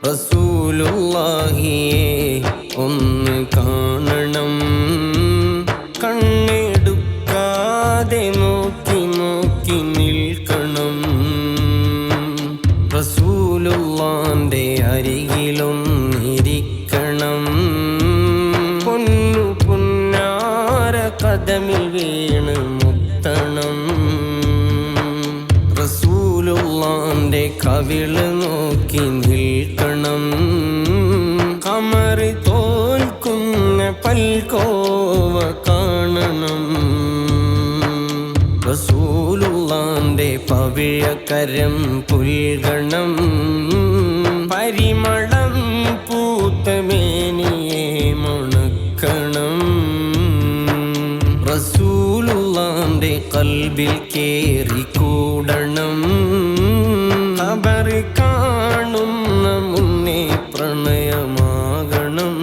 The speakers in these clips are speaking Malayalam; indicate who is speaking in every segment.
Speaker 1: റസൂലുള്ളാഹിയെ ഒന്ന് കാണണം, കണ്ണെടുക്കാതെ നോക്കി നോക്കി നിൽക്കണം. റസൂലുള്ളാന്റെ അരികിലൊന്നിരിക്കണം, പൊന്നു പുന്നാര കദമിൽ വീണ് മുത്തണം. റസൂലുള്ളാന്റെ കവിള് നോക്കി നിൽക്കണം, കമറി തോൽക്കുന്ന പൽക്കോവ കാണണം. റസൂലുള്ളാന്റെ പവിഴക്കരം പുൽകണം, പരിമളം പൂത്തമേനിയെ മണക്കണം. റസൂലുള്ളാന്റെ കൽബിൽ കേറിക്കൂടണം, ഖബർ കാണുന്ന മുന്നേ പ്രണയമാകണം.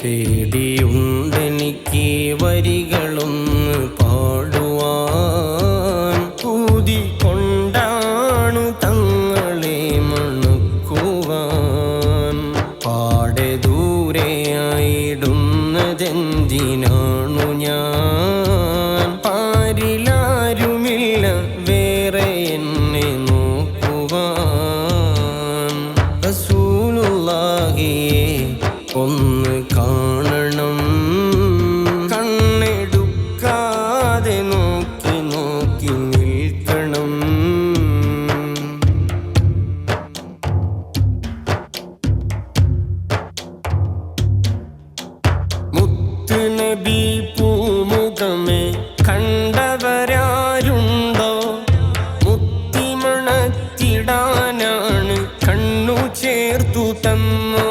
Speaker 1: പേടിയുണ്ടെനിക്ക് വരികളൊന്ന് പാടുവാൻ, പൂതി കൊണ്ടാണു തങ്ങളെ മണക്കുവാൻ. പാടെ ദൂരെയായിടുന്നതെന്തിനാണു ഞാൻ, പാരിലാരുമില്ല വേറെ എന്നെ നോക്കുവാൻ. റസൂലുള്ളാഹിയെ ഒന്ന് കാണണം, കണ്ണെടുക്കാതെ നോക്കി നോക്കി നിൽക്കണം. മുത്ത് നബി പൂമുഖമേ കണ്ടവരാരുണ്ടോ, മുത്തിമണത്തിടാനാണ് കണ്ണു ചേർത്തു തന്നോ.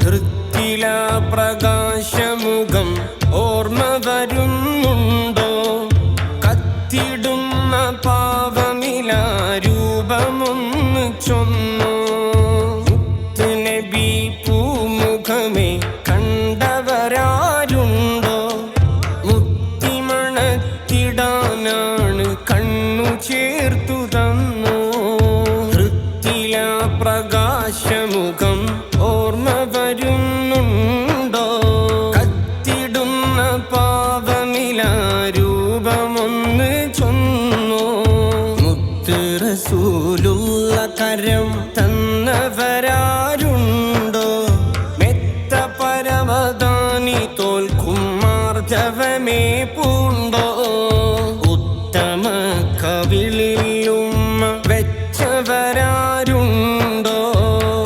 Speaker 1: ഹൃത്തിലാ പ്രകാശമുഖം ഓർമ്മ വരുന്നുണ്ടോ, കത്തിടുന്ന പാവമിലാ രൂപമൊന്ന് ചൊന്നോ. മുത്ത് നബി പൂമുഖമേ കണ്ടവരാരുണ്ടോ, മുത്തിമണത്തിടാനാണ് കണ്ണു ചേർത്തു തന്നോ. ഹൃത്തിലാ പ്രകാശമുഖം ഓർമ്മ വരുന്നുണ്ടോ, കത്തിടുന്ന പാവമിലാ രൂപമൊന്ന് ചൊന്നോ. മുത്ത് റസൂലുള്ള കരം തന്നവരാരുണ്ടോ, മെത്ത പരവതാനി തോൽക്കും മാർജവമേ പൂണ്ടോ. ഉത്തമ കവിളിലും വെച്ചവരാരുണ്ടോ,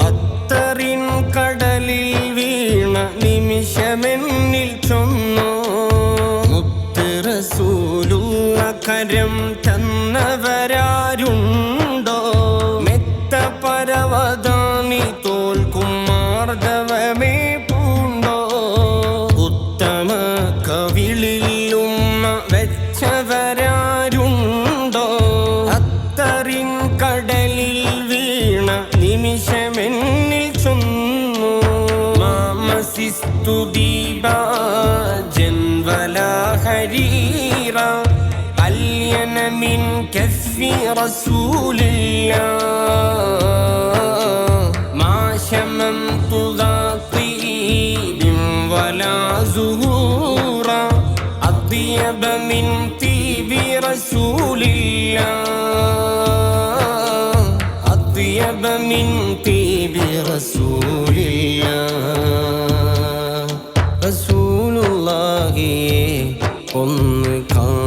Speaker 1: അത്തറിൻ കടലിൽ വീണ നിമിഷമെന്നിൽ ചൊന്നോ. മുത്ത് റസൂലുള്ള കരം തന്നവരാരുണ്ടോ, മെത്ത പരവതാനി തോൽക്കും മാർദവമേ പൂണ്ടോ. ഉത്തമ കവിളിലും വെച്ചവരാരുണ്ടോ, അത്തറിൻ കടലിൽ വീണ നിമിഷമെന്നിൽ ചൊന്നു. മാമസിസ്തു ദീപാജൻ വലാ ഹരീറ അല്യന മിൻ കഫി റസൂലില്ലാഹ്, മാ ശമംതു ദാ തീബിൻ വലാ സുഹൂറ അത്യബ മിൻ തീബി റസൂലില്ലാഹ്, അത്യബ മിൻ തീബി റസൂലില്ലാഹ്. റസൂലുള്ളാഹിയെ ഒന്ന് കാണണം.